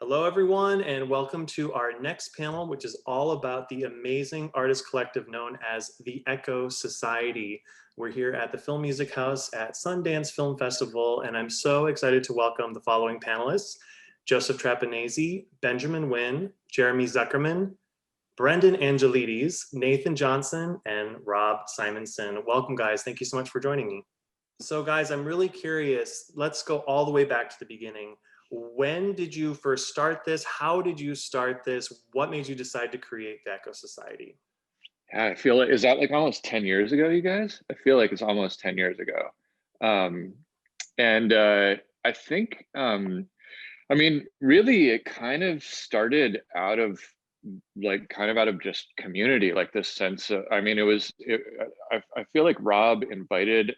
Hello, everyone, and welcome to our next panel, which is all about the amazing artist collective known as the Echo Society. We're here at the Film Music House at Sundance Film Festival, and I'm so excited to welcome the following panelists: Joseph Trapanese, Benjamin Wynn, Jeremy Zuckerman, Brendan Angelides, Nathan Johnson, and Rob Simonsen. Welcome, guys. Thank you so much for joining me. So guys, I'm really curious. Let's go all the way back to the beginning. When did you first start this? How did you start this? What made you decide to create the Echo Society? Yeah, I feel like, is that like almost 10 years ago, you guys? I feel like it's almost 10 years ago. Um, and I think, I mean, really, it kind of started out of kind of out of just community, like this sense of, I mean, I feel like Rob invited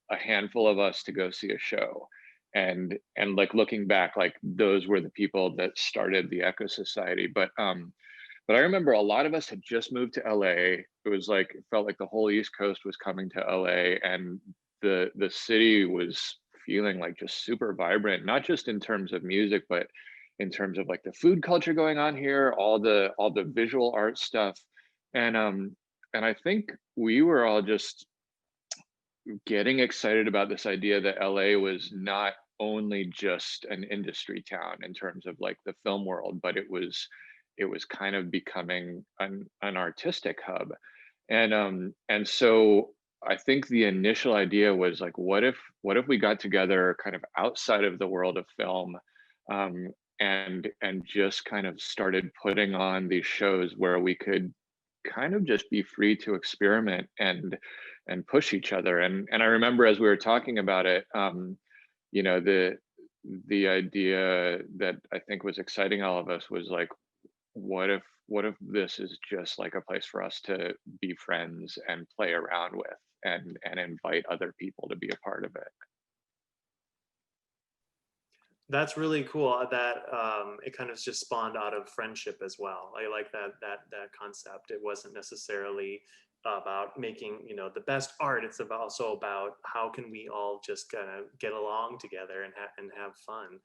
a handful of us to go see a show. And like looking back, like those were the people that started the Echo Society. But I remember a lot of us had just moved to LA. It was like, it felt like the whole East Coast was coming to LA, and the city was feeling like just super vibrant, not just in terms of music, but in terms of like the food culture going on here, all the visual art stuff. And I think we were all just getting excited about this idea that LA was not only just an industry town in terms of like the film world, but it was kind of becoming an artistic hub. And so I think the initial idea was like, what if we got together kind of outside of the world of film, um, and just kind of started putting on these shows where we could kind of just be free to experiment and push each other. And I remember as we were talking about it, you know, the idea that I think was exciting all of us was like, what if this is just like a place for us to be friends and play around with and invite other people to be a part of it. That's really cool that it kind of just spawned out of friendship as well. I like that concept. It wasn't necessarily about making, the best art. It's also about how can we all just kind of get along together and have fun.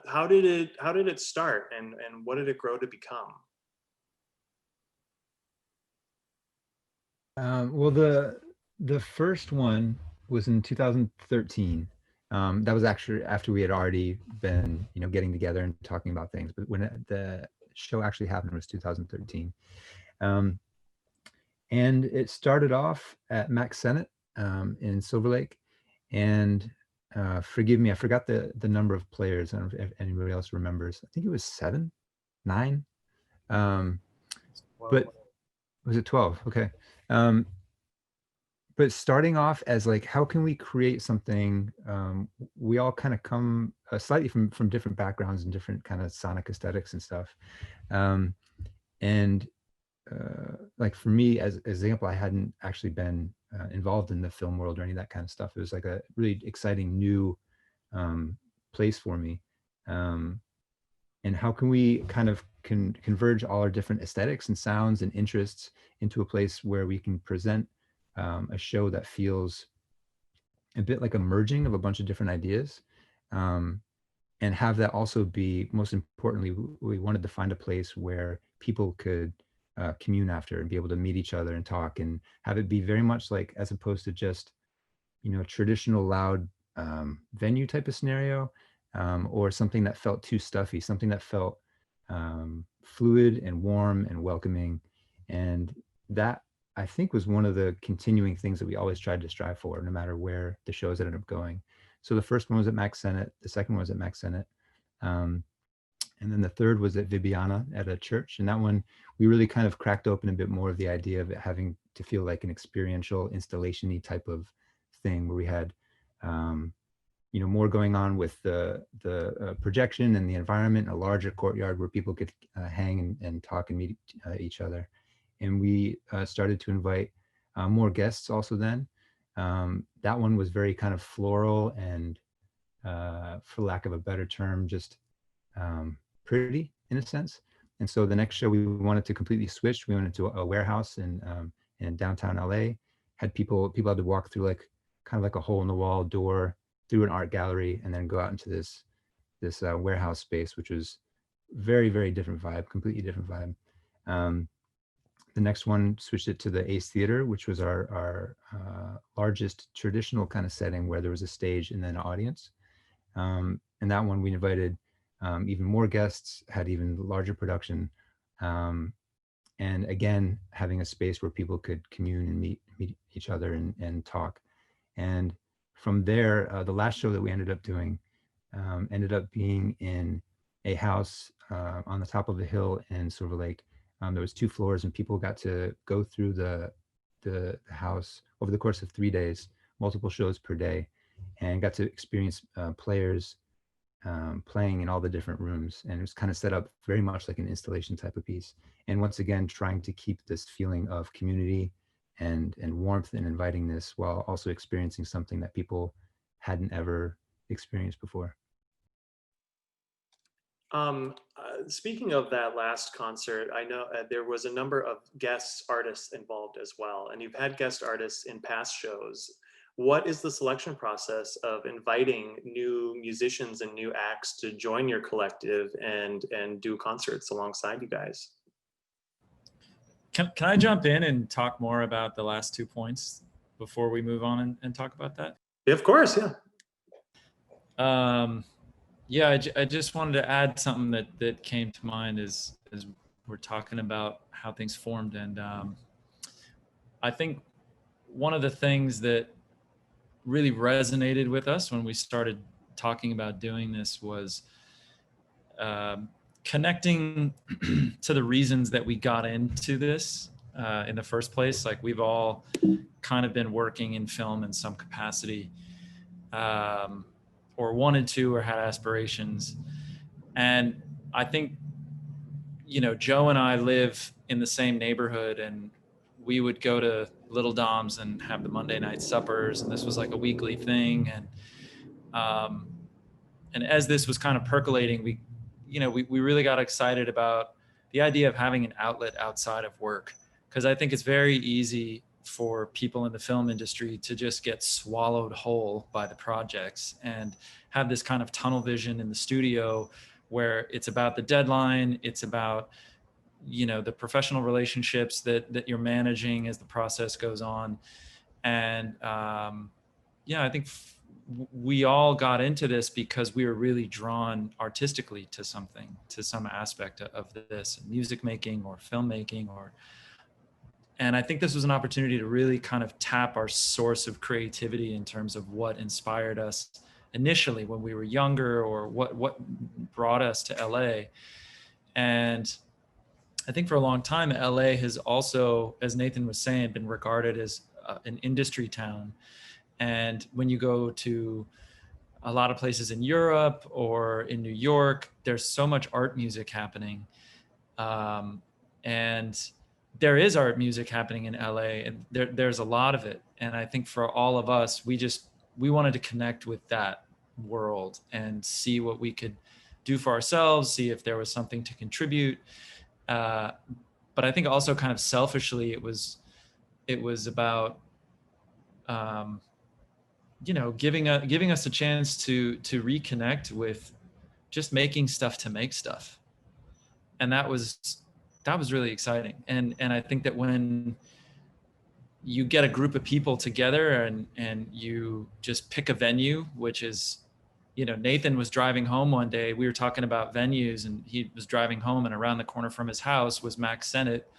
How did it start, and what did it grow to become? Well, the first one was in 2013. That was actually after we had already been, getting together and talking about things. But the show actually happened was 2013, and it started off at Max Sennett in Silver Lake. And forgive me, I forgot the number of players. I don't know if anybody else remembers. I think it was 7, 9. But was it 12? Okay. Um, but starting off as like, how can we create something? We all kind of come slightly from different backgrounds and different kind of sonic aesthetics and stuff. And like for me, as example, I hadn't actually been involved in the film world or any of that kind of stuff. It was like a really exciting new place for me. And how can we kind of converge all our different aesthetics and sounds and interests into a place where we can present a show that feels a bit like a merging of a bunch of different ideas, and have that also be, most importantly, we wanted to find a place where people could commune after and be able to meet each other and talk, and have it be very much like, as opposed to just, traditional loud venue type of scenario, or something that felt too stuffy, something that felt fluid and warm and welcoming. And that, I think, was one of the continuing things that we always tried to strive for, no matter where the shows ended up going. So the first one was at Max Sennett, the second one was at Max Sennett, and then the third was at Vibiana at a church. And that one, we really kind of cracked open a bit more of the idea of it having to feel like an experiential installation-y type of thing, where we had more going on with the projection and the environment, a larger courtyard where people could hang and talk and meet each other. And we started to invite more guests also then. That one was very kind of floral and, for lack of a better term, just pretty in a sense. And so the next show we wanted to completely switch. We went into a warehouse in downtown LA. Had people had to walk through like kind of like a hole in the wall door through an art gallery and then go out into this this warehouse space, which was very, very different vibe, completely different vibe. The next one switched it to the Ace Theater, which was our largest traditional kind of setting where there was a stage and then an audience. And that one we invited even more guests, had even larger production. And again, having a space where people could commune and meet each other and talk. And from there, the last show that we ended up doing ended up being in a house on the top of a hill in Silver Lake. There was 2 floors, and people got to go through the house over the course of 3 days, multiple shows per day, and got to experience players playing in all the different rooms. And it was kind of set up very much like an installation type of piece. And once again, trying to keep this feeling of community and warmth and invitingness while also experiencing something that people hadn't ever experienced before. Speaking of that last concert, I know there was a number of guest artists involved as well, and you've had guest artists in past shows. What is the selection process of inviting new musicians and new acts to join your collective and do concerts alongside you guys? Can I jump in and talk more about the last 2 points before we move on and talk about that? Yeah, of course, yeah. Yeah, I just wanted to add something that came to mind as we're talking about how things formed. And I think one of the things that really resonated with us when we started talking about doing this was connecting to the reasons that we got into this in the first place. Like, we've all kind of been working in film in some capacity, or wanted to, or had aspirations. And I think, you know, Joe and I live in the same neighborhood, and we would go to Little Dom's and have the Monday night suppers, and this was like a weekly thing. And as this was kind of percolating, we really got excited about the idea of having an outlet outside of work, because I think it's very easy for people in the film industry to just get swallowed whole by the projects and have this kind of tunnel vision in the studio where it's about the deadline, it's about, you know, the professional relationships that you're managing as the process goes on. And yeah, I think we all got into this because we were really drawn artistically to something, to some aspect of this, music making or filmmaking, and I think this was an opportunity to really kind of tap our source of creativity in terms of what inspired us initially when we were younger, or what brought us to LA. And I think for a long time, LA has also, as Nathan was saying, been regarded as an industry town. And when you go to a lot of places in Europe or in New York, there's so much art music happening. And there is art music happening in LA, and there's a lot of it. And I think for all of us, we wanted to connect with that world and see what we could do for ourselves, see if there was something to contribute. But I think also kind of selfishly, it was about, you know, giving us a chance to reconnect with just making stuff to make stuff. And that was really exciting. And I think that when you get a group of people together and you just pick a venue, which is, you know, Nathan was driving home one day, we were talking about venues, and he was driving home, and around the corner from his house was Max Sennett.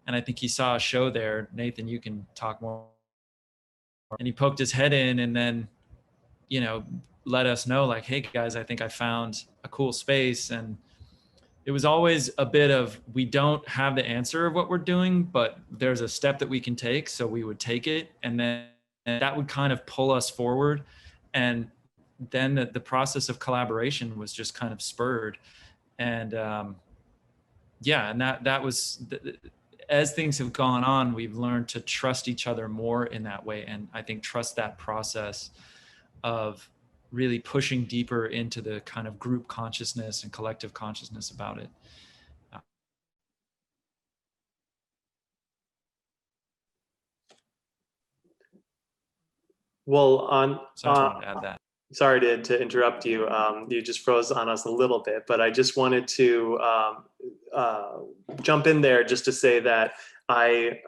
And I think he saw a show there. Nathan, you can talk more. And he poked his head in, and then, you know, let us know, like, hey guys, I think I found a cool space. And it was always a bit of, we don't have the answer of what we're doing, but there's a step that we can take. So we would take it, and then that would kind of pull us forward. And then the process of collaboration was just kind of spurred. And yeah, and that was, as things have gone on, we've learned to trust each other more in that way. And I think trust that process of really pushing deeper into the kind of group consciousness and collective consciousness about it. Well, So I just wanted to add that. sorry to interrupt you. You just froze on us a little bit, but I just wanted to uh, jump in there just to say that I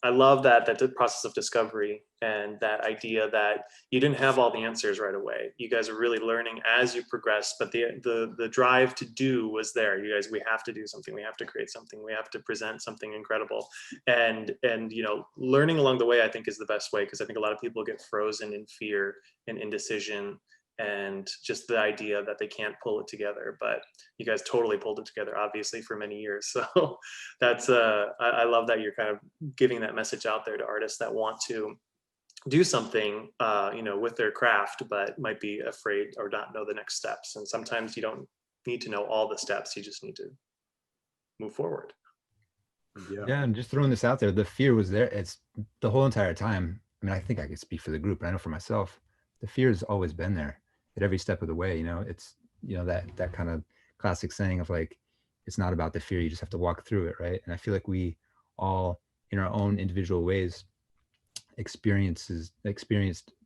love that the process of discovery and that idea that you didn't have all the answers right away. You guys are really learning as you progress, but the drive to do was there. You guys, we have to do something. We have to create something. We have to present something incredible. And you know, learning along the way, I think, is the best way, because I think a lot of people get frozen in fear and indecision and just the idea that they can't pull it together. But you guys totally pulled it together, obviously, for many years. So that's I love that you're kind of giving that message out there to artists that want to do something, you know, with their craft, but might be afraid or not know the next steps. And sometimes you don't need to know all the steps. You just need to move forward. Yeah, and just throwing this out there, the fear was there. It's the whole entire time. I mean, I think I could speak for the group, but I know for myself, the fear has always been there at every step of the way. You know, it's, you know, that kind of classic saying of like, it's not about the fear, you just have to walk through it, right? And I feel like we all, in our own individual ways, experienced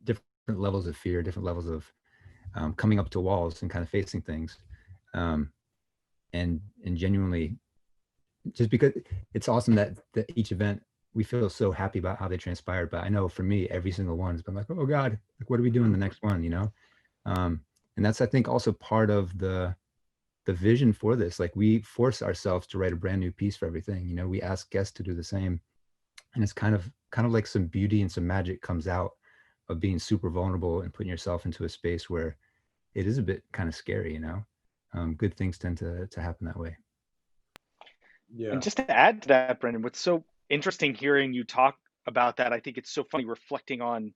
different levels of fear, different levels of coming up to walls and kind of facing things, and genuinely, just because it's awesome that each event we feel so happy about how they transpired. But I know for me, every single one has been like, oh God, like what are we doing the next one, you know? And that's, I think, also part of the vision for this. Like, we force ourselves to write a brand new piece for everything. You know, we ask guests to do the same, and it's kind of like some beauty and some magic comes out of being super vulnerable and putting yourself into a space where it is a bit kind of scary. You know, good things tend to happen that way. Yeah. And just to add to that, Brendan, what's so interesting hearing you talk about that, I think it's so funny reflecting on,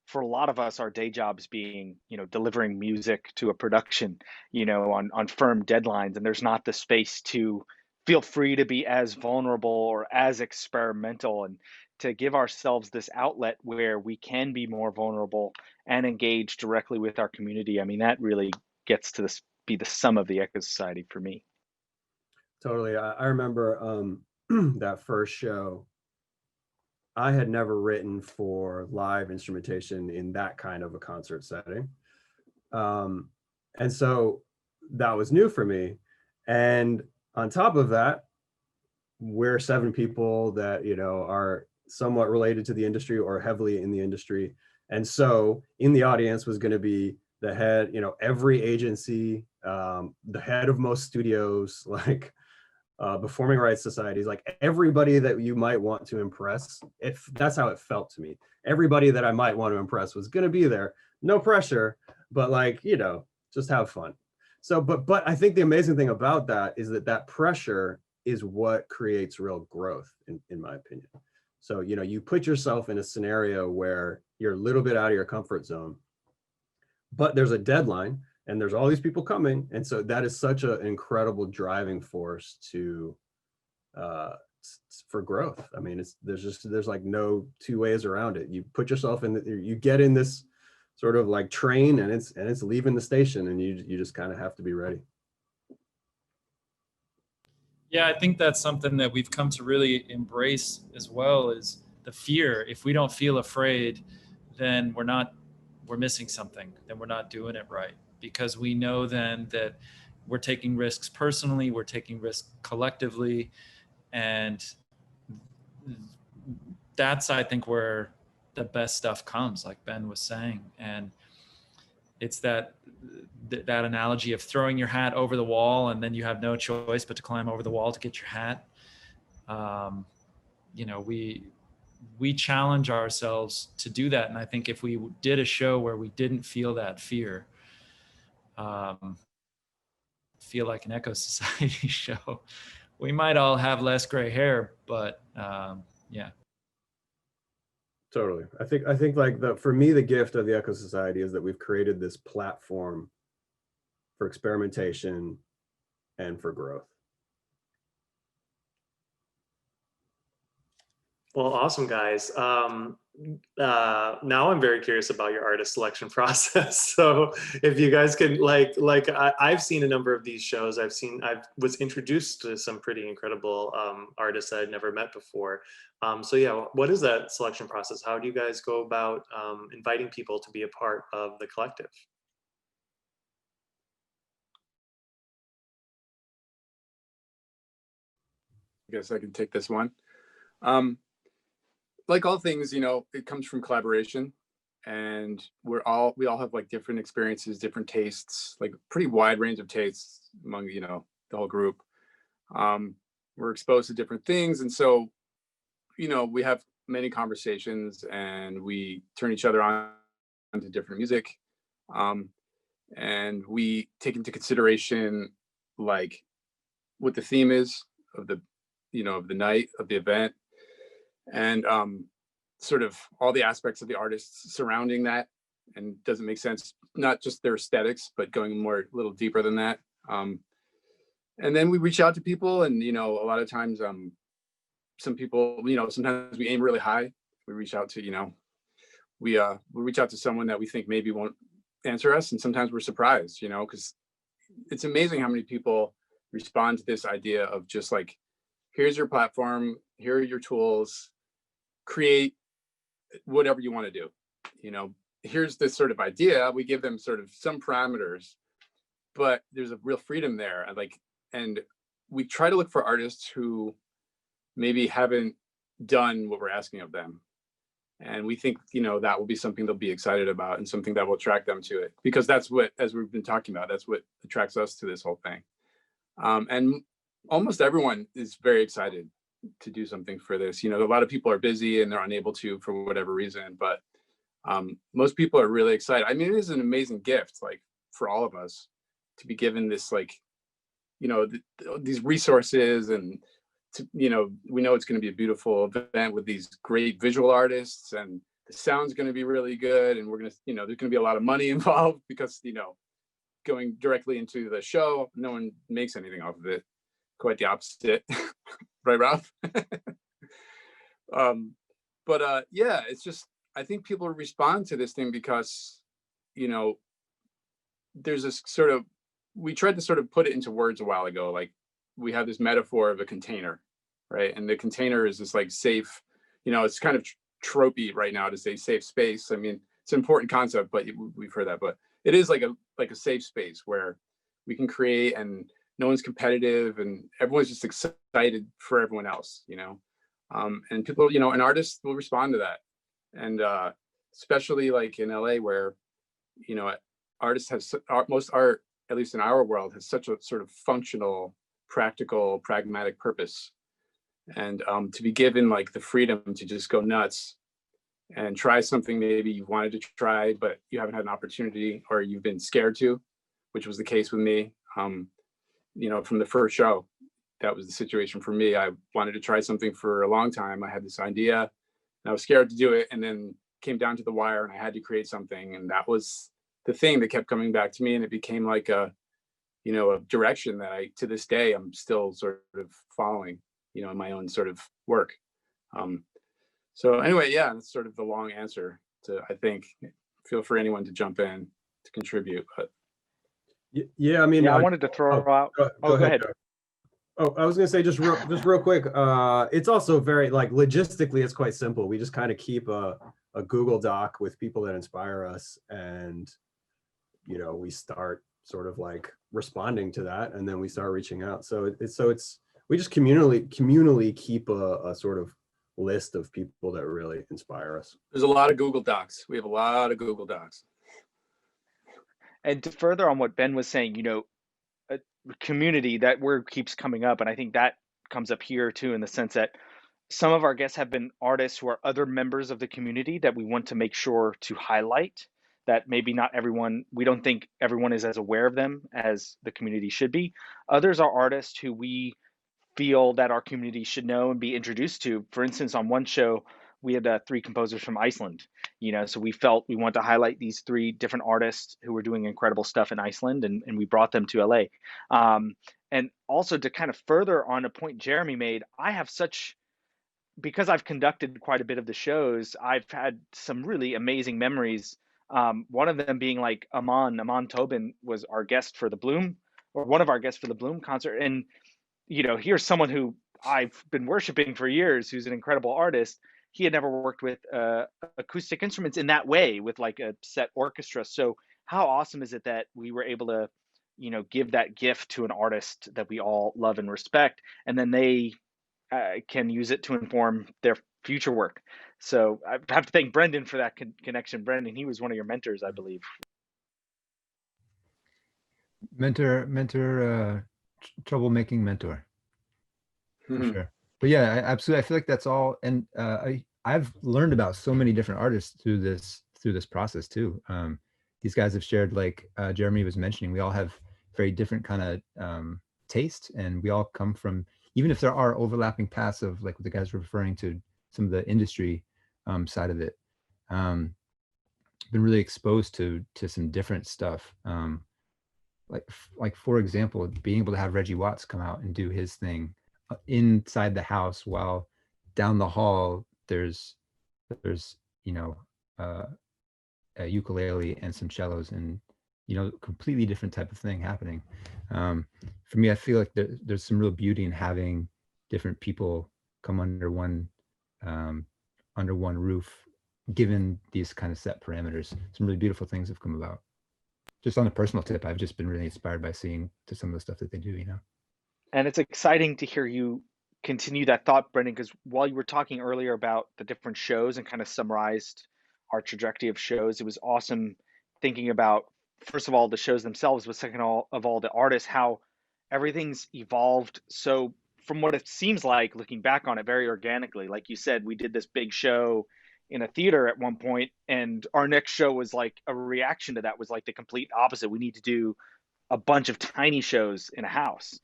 for a lot of us, our day jobs being, you know, delivering music to a production, you know, on firm deadlines, and there's not the space to feel free to be as vulnerable or as experimental, and to give ourselves this outlet where we can be more vulnerable and engage directly with our community. I mean, that really gets to this, be the sum of the Echo Society for me. Totally. I remember that first show. I had never written for live instrumentation in that kind of a concert setting. And so that was new for me. And on top of that, we're 7 people that, you know, are somewhat related to the industry or heavily in the industry. And so in the audience was going to be the head, you know, every agency, the head of most studios, like performing rights societies, like everybody that you might want to impress. If that's how it felt to me, everybody that I might want to impress was going to be there. No pressure, but like, you know, just have fun. So, but I think the amazing thing about that is that pressure is what creates real growth, in my opinion. So, you know, you put yourself in a scenario where you're a little bit out of your comfort zone, but there's a deadline and there's all these people coming. And so that is such an incredible driving force to, for growth. I mean, there's like no two ways around it. You put yourself in, you get in this sort of like train, and it's leaving the station, and you just kind of have to be ready. Yeah, I think that's something that we've come to really embrace as well, is the fear. If we don't feel afraid, then we're missing something, then we're not doing it right. Because we know then that we're taking risks personally, we're taking risks collectively. And that's, I think, where the best stuff comes, like Ben was saying. And it's that analogy of throwing your hat over the wall, and then you have no choice but to climb over the wall to get your hat. You know, we challenge ourselves to do that. And I think if we did a show where we didn't feel that fear, feel like an Echo Society show, we might all have less gray hair, but yeah. Totally. I think like for me, the gift of the Echo Society is that we've created this platform for experimentation and for growth. Well, awesome, guys. Now I'm very curious about your artist selection process. So if you guys could, I've seen a number of these shows. I was introduced to some pretty incredible artists I'd never met before. So yeah, what is that selection process? How do you guys go about inviting people to be a part of the collective? guess I can take this one. Um, like all things, it comes from collaboration, and we all have like different experiences, different tastes, like pretty wide range of tastes among, the whole group. We're exposed to different things. And so, we have many conversations and we turn each other on to different music. And we take into consideration like what the theme is of of the night, of the event, and sort of all the aspects of the artists surrounding that. And does it make sense, not just their aesthetics, but going more a little deeper than that. And then we reach out to people, and a lot of times some people, sometimes we aim really high. We reach out to, we reach out to someone that we think maybe won't answer us, and sometimes we're surprised, because it's amazing how many people respond to this idea of just like, here's your platform, here are your tools, create whatever you want to do. Here's this sort of idea. We give them sort of some parameters, but there's a real freedom there. And we try to look for artists who maybe haven't done what we're asking of them. And we think, that will be something they'll be excited about and something that will attract them to it. Because that's what, as we've been talking about, that's what attracts us to this whole thing. And almost everyone is very excited to do something for this. A lot of people are busy and they're unable to for whatever reason, but most people are really excited. I mean, it is an amazing gift, like for all of us, to be given this, like, these resources, and we know it's going to be a beautiful event with these great visual artists, and the sound's going to be really good, and we're going to, there's going to be a lot of money involved because, going directly into the show, no one makes anything off of it. Quite the opposite. Right, Ralph? Yeah, it's just, I think people respond to this thing because, there's this sort of, we tried to sort of put it into words a while ago. Like, we have this metaphor of a container, right? And the container is this like safe, it's kind of tropey right now to say safe space. I mean, it's an important concept, but we've heard that, but it is like a safe space where we can create, and no one's competitive, and everyone's just excited for everyone else, and people, and artists will respond to that. And especially like in LA, where, artists have most art, at least in our world, has such a sort of functional, practical, pragmatic purpose. And to be given like the freedom to just go nuts and try something maybe you wanted to try, but you haven't had an opportunity, or you've been scared to, which was the case with me. From the first show, that was the situation for me. I wanted to try something for a long time. I had this idea and I was scared to do it, and then came down to the wire and I had to create something. And that was the thing that kept coming back to me. And it became like a direction that to this day, I'm still sort of following, in my own sort of work. So anyway, yeah, that's sort of the long answer to, I think. Feel free anyone to jump in to contribute, but. Yeah, I mean, I wanted to throw out. Go ahead. Oh, I was gonna say just real quick. It's also very, like, logistically, it's quite simple. We just kind of keep a Google Doc with people that inspire us, and we start sort of like responding to that, and then we start reaching out. So it's we just communally keep a sort of list of people that really inspire us. There's a lot of Google Docs. We have a lot of Google Docs. And to further on what Ben was saying, community, that word keeps coming up. And I think that comes up here too, in the sense that some of our guests have been artists who are other members of the community that we want to make sure to highlight, that maybe not everyone, we don't think everyone is as aware of them as the community should be. Others are artists who we feel that our community should know and be introduced to. For instance, on one show, we had 3 composers from Iceland, so we felt we want to highlight these 3 different artists who were doing incredible stuff in Iceland, and we brought them to LA. And also, to kind of further on a point Jeremy made, because I've conducted quite a bit of the shows, I've had some really amazing memories. One of them being like Amon Tobin was our guest for the Bloom, or one of our guests for the Bloom concert. And, here's someone who I've been worshiping for years, who's an incredible artist. He had never worked with acoustic instruments in that way, with like a set orchestra. So how awesome is it that we were able to, give that gift to an artist that we all love and respect, and then they can use it to inform their future work. So I have to thank Brendan for that connection. Brendan, he was one of your mentors, I believe. Mentor, troublemaking mentor, for sure. But yeah, absolutely. I feel like that's all. And I've learned about so many different artists through this process too. These guys have shared, like Jeremy was mentioning, we all have very different kind of taste, and we all come from, even if there are overlapping paths of, like what the guys were referring to, some of the industry side of it. Been really exposed to some different stuff. Like for example, being able to have Reggie Watts come out and do his thing inside the house, while down the hall there's you know a ukulele and some cellos, and completely different type of thing happening. For me, I feel like there's some real beauty in having different people come under one roof, given these kind of set parameters. Some really beautiful things have come about. Just on a personal tip, I've just been really inspired by seeing to some of the stuff that they do, And it's exciting to hear you continue that thought, Brendan, because while you were talking earlier about the different shows and kind of summarized our trajectory of shows, it was awesome thinking about, first of all, the shows themselves, but second of all, the artists, how everything's evolved. So from what it seems like, looking back on it very organically, like you said, we did this big show in a theater at one point, and our next show was like a reaction to that, was like the complete opposite. We need to do a bunch of tiny shows in a house,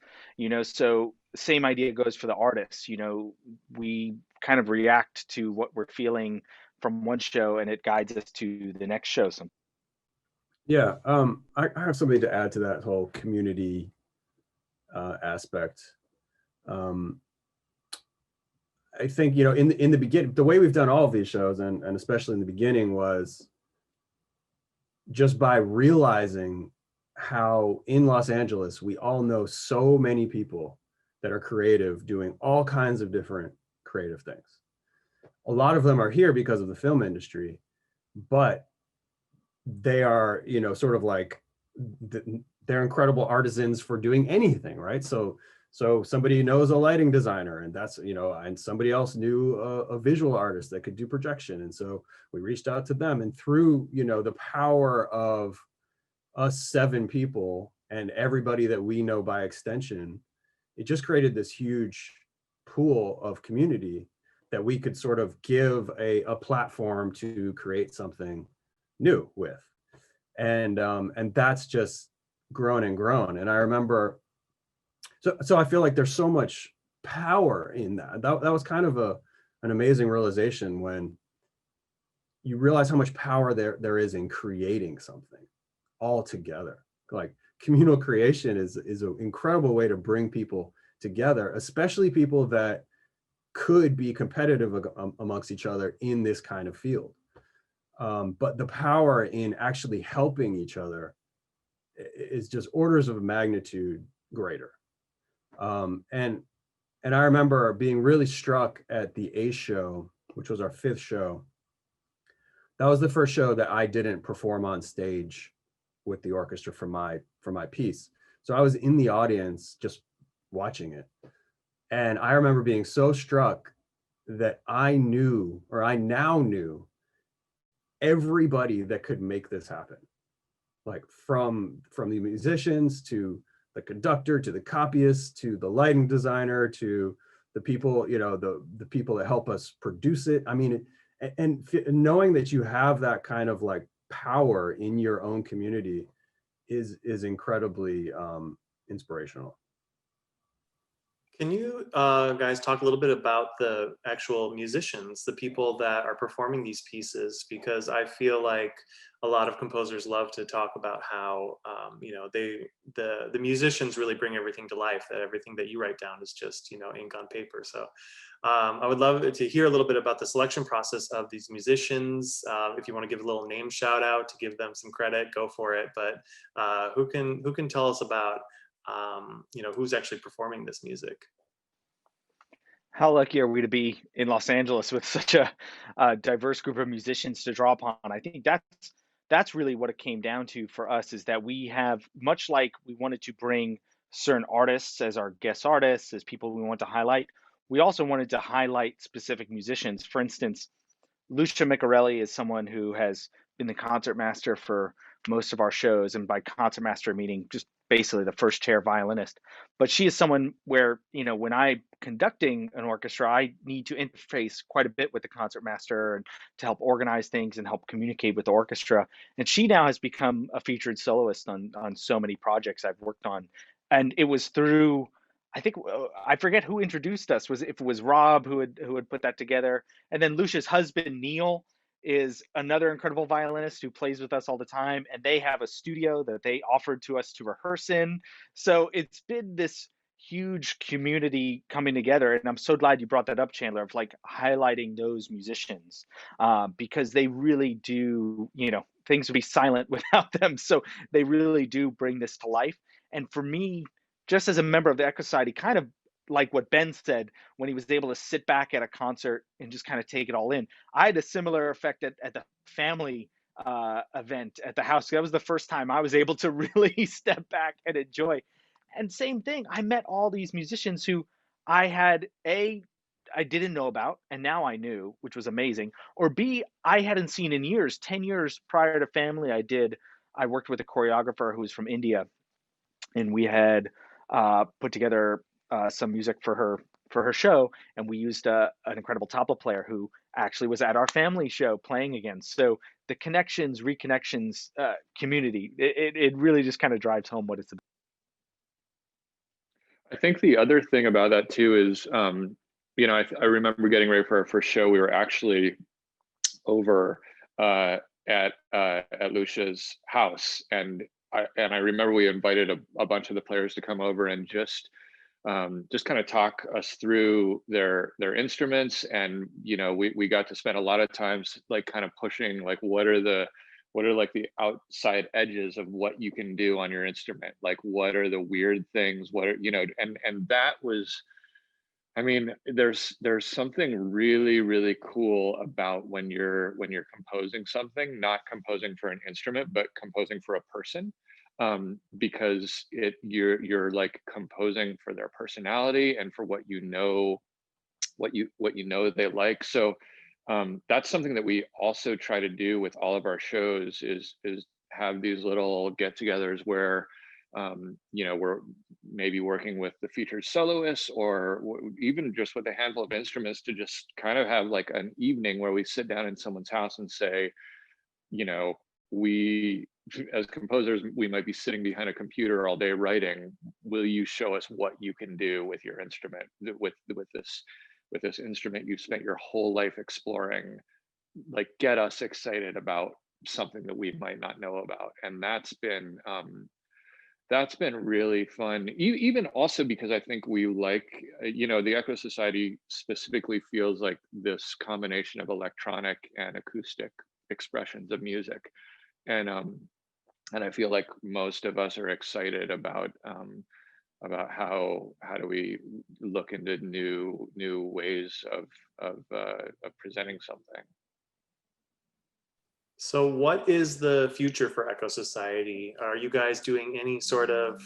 so same idea goes for the artists. We kind of react to what we're feeling from one show, and it guides us to the next show. Yeah, I have something to add to that whole community aspect. I think, in the beginning, the way we've done all of these shows, and especially in the beginning, was just by realizing how in Los Angeles, we all know so many people that are creative, doing all kinds of different creative things. A lot of them are here because of the film industry, but they are, sort of like, they're incredible artisans for doing anything, right? So somebody knows a lighting designer, and that's, and somebody else knew a visual artist that could do projection. And so we reached out to them, and through, the power of us 7 people and everybody that we know by extension, it just created this huge pool of community that we could sort of give a platform to create something new with. And that's just grown and grown. And I remember, so I feel like there's so much power in that. That was kind of an amazing realization, when you realize how much power there is in creating something all together. Like, communal creation is an incredible way to bring people together, especially people that could be competitive amongst each other in this kind of field. But the power in actually helping each other is just orders of magnitude greater. And I remember being really struck at the Ace show, which was our 5th show. That was the first show that I didn't perform on stage with the orchestra for my piece. So I was in the audience just watching it. And I remember being so struck that I now knew everybody that could make this happen. Like, from the musicians to the conductor, to the copyist, to the lighting designer, to the people, the people that help us produce it. I mean, and knowing that you have that kind of like power in your own community is incredibly inspirational. Can you guys talk a little bit about the actual musicians, the people that are performing these pieces? Because I feel like a lot of composers love to talk about how the musicians really bring everything to life. That everything that you write down is just ink on paper. So I would love to hear a little bit about the selection process of these musicians. If you want to give a little name shout out to give them some credit, go for it. But who can tell us about who's actually performing this music? How lucky are we to be in Los Angeles with such a diverse group of musicians to draw upon? I think that's really what it came down to for us, is that we have, much like we wanted to bring certain artists as our guest artists, as people we want to highlight, we also wanted to highlight specific musicians. For instance, Lucia Micarelli is someone who has been the concertmaster for most of our shows, and by concertmaster meaning just basically the first chair violinist. But she is someone where, when I'm conducting an orchestra, I need to interface quite a bit with the concertmaster and to help organize things and help communicate with the orchestra. And she now has become a featured soloist on so many projects I've worked on. And it was through, I think, I forget who introduced us. Was if it was Rob who had put that together, and then Lucia's husband Neil is another incredible violinist who plays with us all the time, and they have a studio that they offered to us to rehearse in. So it's been this huge community coming together, and I'm so glad you brought that up, Chandler, of like highlighting those musicians, because they really do. Things would be silent without them. So they really do bring this to life. And for me, just as a member of the Echo Society, kind of like what Ben said when he was able to sit back at a concert and just kind of take it all in. I had a similar effect at the family event at the house. That was the first time I was able to really step back and enjoy. And same thing, I met all these musicians who I didn't know about, and now I knew, which was amazing. Or B, I hadn't seen in years. 10 years prior to family, I worked with a choreographer who was from India, and we had put together some music for her show, and we used an incredible tabla player who actually was at our family show playing again. So the connections, reconnections, community, it really just kind of drives home what it's about. I think the other thing about that too is, I remember getting ready for our first show. We were actually over at Lucia's house, and I remember we invited a bunch of the players to come over and just kind of talk us through their instruments. And we got to spend a lot of times like kind of pushing like what are like the outside edges of what you can do on your instrument, like what are the weird things, what are and that was, I mean, there's something really, really cool about when you're composing something, not composing for an instrument, but composing for a person, because you're like composing for their personality and for what they like. So that's something that we also try to do with all of our shows is have these little get-togethers where we're maybe working with the featured soloists or even just with a handful of instruments to just kind of have like an evening where we sit down in someone's house and say, we as composers, we might be sitting behind a computer all day writing. Will you show us what you can do with your instrument, with this instrument you've spent your whole life exploring? Like, get us excited about something that we might not know about. And that's been really fun. Even also because I think we like, the Echo Society specifically feels like this combination of electronic and acoustic expressions of music. And I feel like most of us are excited about how do we look into new ways of presenting something. So what is the future for Echo Society? Are you guys doing any sort of,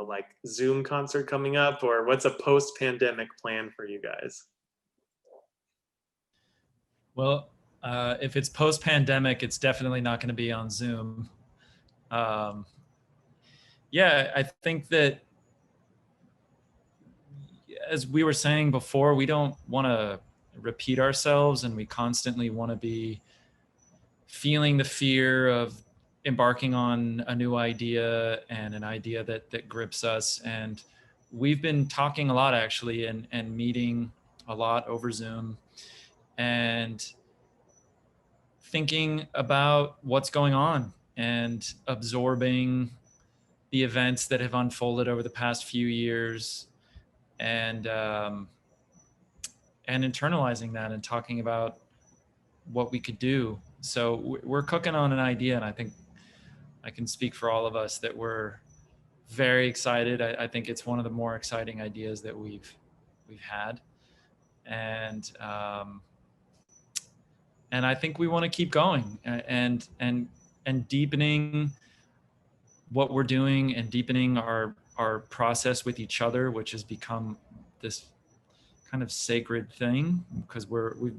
like Zoom concert coming up, or what's a post-pandemic plan for you guys? Well, if it's post-pandemic, it's definitely not going to be on Zoom. Yeah, I think that, as we were saying before, we don't want to repeat ourselves, and we constantly want to be feeling the fear of embarking on a new idea and an idea that grips us. And we've been talking a lot actually and meeting a lot over Zoom and thinking about what's going on and absorbing the events that have unfolded over the past few years and internalizing that and talking about what we could do. So we're cooking on an idea, and I think I can speak for all of us that we're very excited. I think it's one of the more exciting ideas that we've had, and I think we want to keep going and deepening what we're doing and deepening our process with each other, which has become this kind of sacred thing, because we've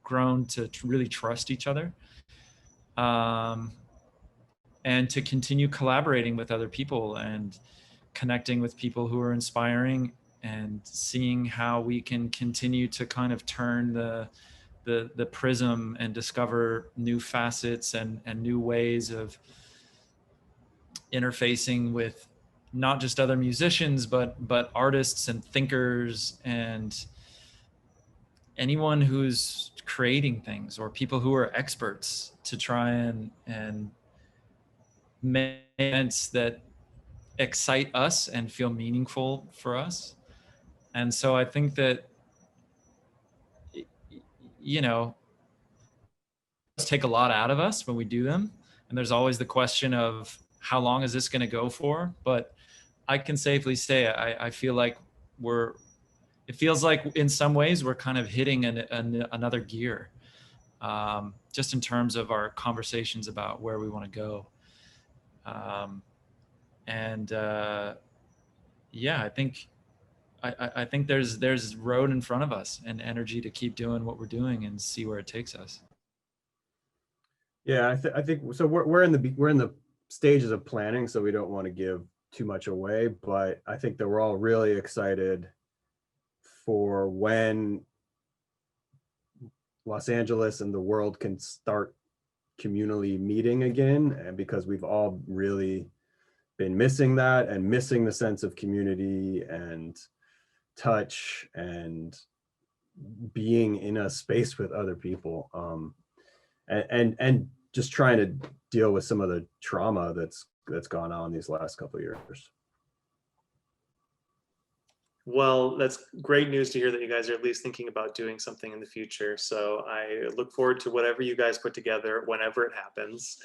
grown to really trust each other, and to continue collaborating with other people and connecting with people who are inspiring, and seeing how we can continue to kind of turn the prism and discover new facets and new ways of interfacing with not just other musicians, but artists and thinkers and anyone who's creating things, or people who are experts, to try and make events that excite us and feel meaningful for us. And so I think that, you know, take a lot out of us when we do them. And there's always the question of how long is this going to go for? But I can safely say I feel like it feels like in some ways we're kind of hitting another gear, just in terms of our conversations about where we want to go. Yeah, I think there's road in front of us and energy to keep doing what we're doing and see where it takes us. Yeah, I think so. We're in the stages of planning, so we don't want to give too much away, but I think that we're all really excited for when Los Angeles and the world can start communally meeting again, and because we've all really been missing that, and missing the sense of community and touch and being in a space with other people, and just trying to deal with some of the trauma that's gone on these last couple of years. Well, that's great news to hear that you guys are at least thinking about doing something in the future. So I look forward to whatever you guys put together whenever it happens.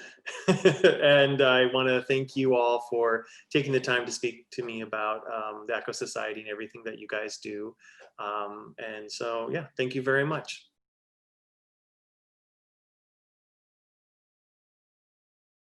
And I want to thank you all for taking the time to speak to me about the Echo Society and everything that you guys do. And so, yeah, thank you very much.